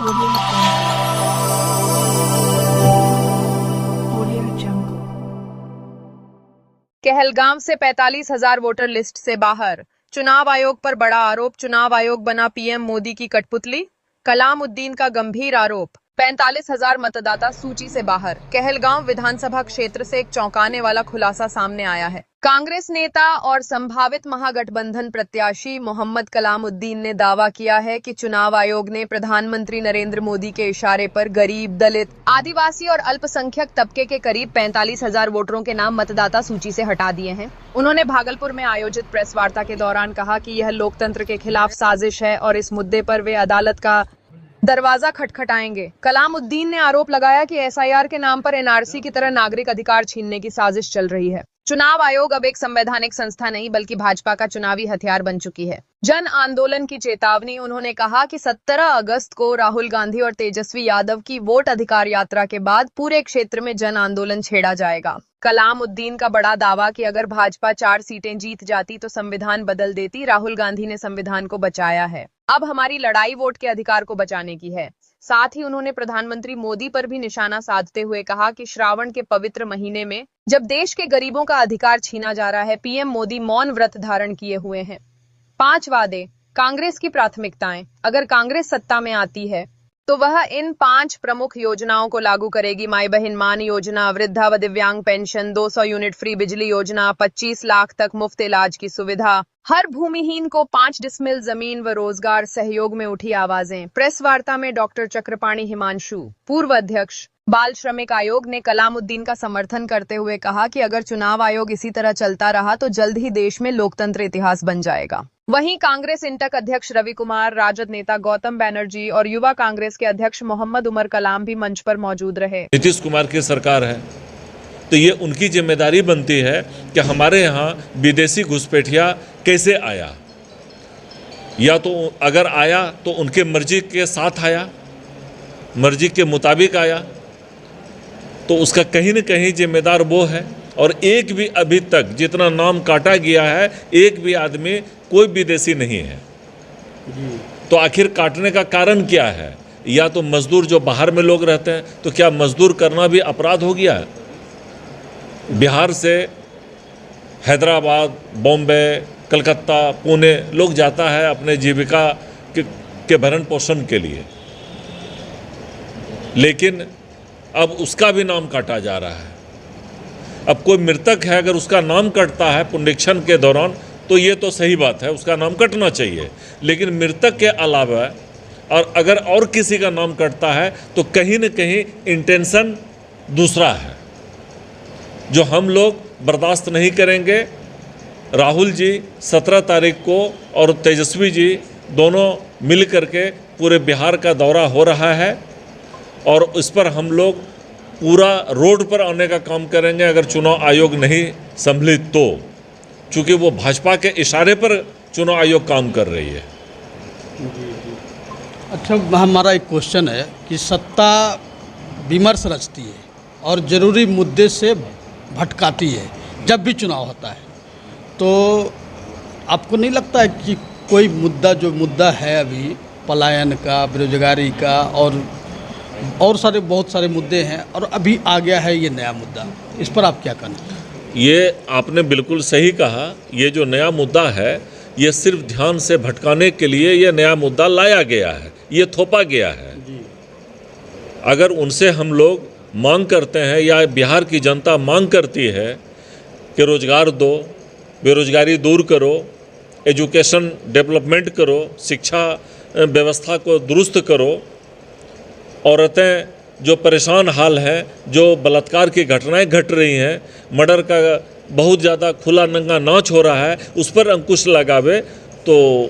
Audio Jungle. Kahalgaon से 45,000 voter list से बाहर। चुनाव आयोग पर बड़ा आरोप। चुनाव आयोग बना पीएम मोदी की कठपुतली। कलामुद्दीन का गंभीर आरोप। 45,000 मतदाता सूची से बाहर। कहलगांव विधानसभा क्षेत्र से एक चौंकाने वाला खुलासा सामने आया है। कांग्रेस नेता और संभावित महागठबंधन प्रत्याशी मोहम्मद कलामुद्दीन ने दावा किया है कि चुनाव आयोग ने प्रधानमंत्री नरेंद्र मोदी के इशारे पर गरीब, दलित, आदिवासी और अल्पसंख्यक तबके के करीब 45,000 वोटरों के नाम मतदाता सूची से हटा दिए हैं। उन्होंने भागलपुर में आयोजित प्रेस वार्ता के दौरान कहा कि यह लोकतंत्र के खिलाफ साजिश है और इस मुद्दे पर वे अदालत का दरवाजा खटखटाएंगे। कलामुद्दीन ने आरोप लगाया कि एसआईआर के नाम पर एनआरसी की तरह नागरिक अधिकार छीनने की साजिश चल रही है। चुनाव आयोग अब एक संवैधानिक संस्था नहीं बल्कि भाजपा का चुनावी हथियार बन चुकी है। जन आंदोलन की चेतावनी। उन्होंने कहा कि 17 अगस्त को राहुल गांधी और तेजस्वी यादव की वोट अधिकार यात्रा के बाद पूरे क्षेत्र में जन आंदोलन छेड़ा जाएगा। कलामुद्दीन का बड़ा दावा कि अगर भाजपा 4 सीटें जीत जाती तो संविधान बदल देती। राहुल गांधी ने संविधान को बचाया है, अब हमारी लड़ाई वोट के अधिकार को बचाने की है। साथ ही उन्होंने प्रधानमंत्री मोदी पर भी निशाना साधते हुए कहा कि श्रावण के पवित्र महीने में जब देश के गरीबों का अधिकार छीना जा रहा है, पीएम मोदी मौन व्रत धारण किए हुए हैं। 5 वादे। कांग्रेस की प्राथमिकताएं। अगर कांग्रेस सत्ता में आती है तो वह इन 5 प्रमुख योजनाओं को लागू करेगी। माई बहन मान योजना, वृद्धा व दिव्यांग पेंशन, 200 यूनिट फ्री बिजली योजना, 25 लाख तक मुफ्त इलाज की सुविधा, हर भूमिहीन को 5 डिसमिल जमीन व रोजगार। सहयोग में उठी आवाजें। प्रेस वार्ता में डॉक्टर चक्रपाणी हिमांशु, पूर्व अध्यक्ष बाल श्रमिक आयोग, ने कलामुद्दीन का समर्थन करते हुए कहा कि अगर चुनाव आयोग इसी तरह चलता रहा तो जल्द ही देश में लोकतंत्र इतिहास बन जाएगा। वहीं कांग्रेस इंटक अध्यक्ष रवि कुमार, राजद नेता गौतम बैनर्जी और युवा कांग्रेस के अध्यक्ष मोहम्मद उमर कलाम भी मंच पर मौजूद रहे। नीतीश कुमार की सरकार है तो ये उनकी जिम्मेदारी बनती है कि हमारे यहाँ विदेशी घुसपैठिया कैसे आया, या तो अगर आया तो उनके मर्जी के साथ आया, मर्जी के मुताबिक आया, तो उसका कहीं न कहीं जिम्मेदार वो है। और एक भी अभी तक जितना नाम काटा गया है, एक भी आदमी कोई विदेशी नहीं है। तो आखिर काटने का कारण क्या है? या तो मजदूर जो बाहर में लोग रहते हैं, तो क्या मजदूर करना भी अपराध हो गया है? बिहार से हैदराबाद, बॉम्बे, कलकत्ता, पुणे लोग जाता है अपने जीविका के भरण पोषण के लिए, लेकिन अब उसका भी नाम काटा जा रहा है। अब कोई मृतक है, अगर उसका नाम कटता है पुनरीक्षण के दौरान तो ये तो सही बात है, उसका नाम कटना चाहिए। लेकिन मृतक के अलावा और अगर और किसी का नाम कटता है तो कहीं न कहीं इंटेंशन दूसरा है, जो हम लोग बर्दाश्त नहीं करेंगे। राहुल जी 17 तारीख को और तेजस्वी जी दोनों मिल करके पूरे बिहार का दौरा हो रहा है और इस पर हम लोग पूरा रोड पर आने का काम करेंगे अगर चुनाव आयोग नहीं संभलित तो, चूँकि वो भाजपा के इशारे पर चुनाव आयोग काम कर रही है। अच्छा, हमारा एक क्वेश्चन है कि सत्ता विमर्श रचती है और ज़रूरी मुद्दे से भटकाती है जब भी चुनाव होता है, तो आपको नहीं लगता है कि कोई मुद्दा जो मुद्दा है अभी पलायन का, बेरोजगारी का और सारे बहुत सारे मुद्दे हैं और अभी आ गया है ये नया मुद्दा, इस पर आप क्या कहना? ये आपने बिल्कुल सही कहा। ये जो नया मुद्दा है ये सिर्फ ध्यान से भटकाने के लिए ये नया मुद्दा लाया गया है, ये थोपा गया है। अगर उनसे हम लोग मांग करते हैं या बिहार की जनता मांग करती है कि रोजगार दो, बेरोजगारी दूर करो, एजुकेशन डेवलपमेंट करो, शिक्षा व्यवस्था को दुरुस्त करो, औरतें जो परेशान हाल हैं, जो बलात्कार की घटनाएं घट रही हैं, मर्डर का बहुत ज़्यादा खुला नंगा नाच हो रहा है, उस पर अंकुश लगावे, तो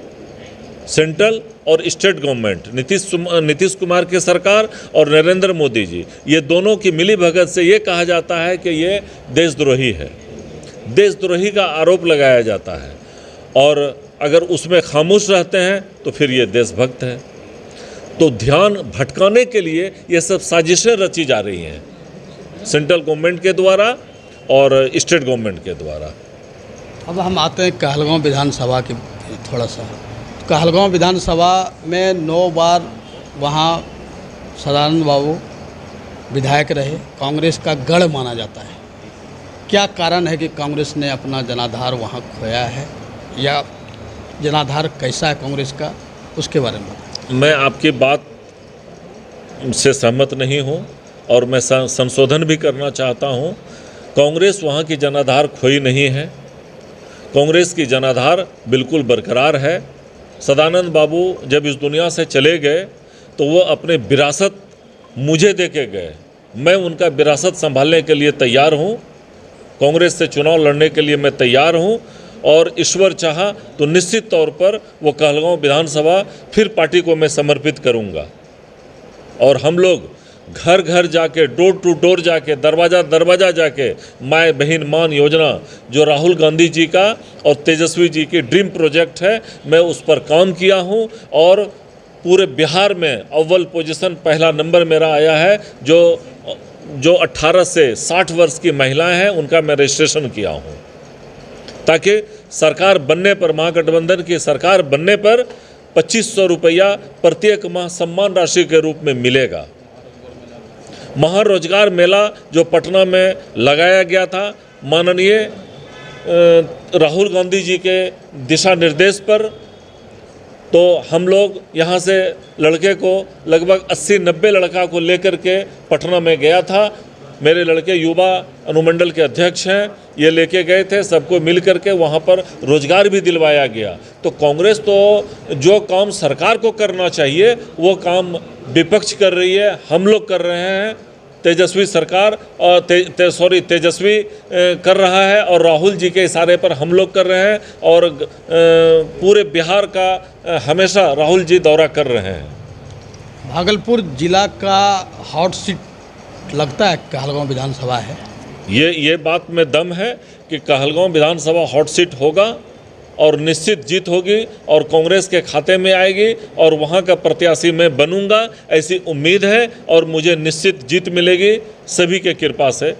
सेंट्रल और स्टेट गवर्नमेंट, नीतीश कुमार की सरकार और नरेंद्र मोदी जी, ये दोनों की मिली भगत से ये कहा जाता है कि ये देशद्रोही है, देशद्रोही का आरोप लगाया जाता है। और अगर उसमें खामोश रहते हैं तो फिर ये देशभक्त हैं। तो ध्यान भटकाने के लिए ये सब साजिशें रची जा रही हैं सेंट्रल गवर्नमेंट के द्वारा और स्टेट गवर्नमेंट के द्वारा। अब हम आते हैं कहलगांव विधानसभा के थोड़ा सा। कहलगांव विधानसभा में 9 बार वहाँ सदानंद बाबू विधायक रहे, कांग्रेस का गढ़ माना जाता है। क्या कारण है कि कांग्रेस ने अपना जनाधार वहाँ खोया है, या जनाधार कैसा है कांग्रेस का, उसके बारे में बताएं। मैं आपकी बात से सहमत नहीं हूँ और मैं संशोधन भी करना चाहता हूँ। कांग्रेस वहाँ की जनाधार खोई नहीं है, कांग्रेस की जनाधार बिल्कुल बरकरार है। सदानंद बाबू जब इस दुनिया से चले गए तो वो अपने विरासत मुझे दे के गए। मैं उनका विरासत संभालने के लिए तैयार हूँ, कांग्रेस से चुनाव लड़ने के लिए मैं तैयार हूँ और ईश्वर चाहा तो निश्चित तौर पर वो कहलगांव विधानसभा फिर पार्टी को मैं समर्पित करूँगा। और हम लोग घर घर जाके, डोर टू डोर जाके, दरवाज़ा दरवाज़ा जाके माय बहन मान योजना जो राहुल गांधी जी का और तेजस्वी जी की ड्रीम प्रोजेक्ट है, मैं उस पर काम किया हूँ और पूरे बिहार में अव्वल पोजीशन, पहला नंबर मेरा आया है। जो 18 से 60 वर्ष की महिलाएं हैं उनका मैं रजिस्ट्रेशन किया हूँ, ताकि सरकार बनने पर, महागठबंधन की सरकार बनने पर 2500 रुपया प्रत्येक माह सम्मान राशि के रूप में मिलेगा। महारोजगार मेला जो पटना में लगाया गया था, माननीय राहुल गांधी जी के दिशा निर्देश पर, तो हम लोग यहाँ से लड़के को लगभग 80-90 लड़का को लेकर के पटना में गया था। मेरे लड़के युवा अनुमंडल के अध्यक्ष हैं, ये लेके गए थे, सबको मिल करके वहाँ पर रोजगार भी दिलवाया गया। तो कांग्रेस तो जो काम सरकार को करना चाहिए वो काम विपक्ष कर रही है, हम लोग कर रहे हैं। तेजस्वी सरकार और तेजस्वी कर रहा है और राहुल जी के इशारे पर हम लोग कर रहे हैं और पूरे बिहार का हमेशा राहुल जी दौरा कर रहे हैं। भागलपुर जिला का हॉट सीट लगता है कहलगांव विधानसभा है। ये बात में दम है कि कहलगांव विधानसभा हॉट सीट होगा और निश्चित जीत होगी और कांग्रेस के खाते में आएगी और वहां का प्रत्याशी मैं बनूंगा, ऐसी उम्मीद है और मुझे निश्चित जीत मिलेगी सभी के कृपा से।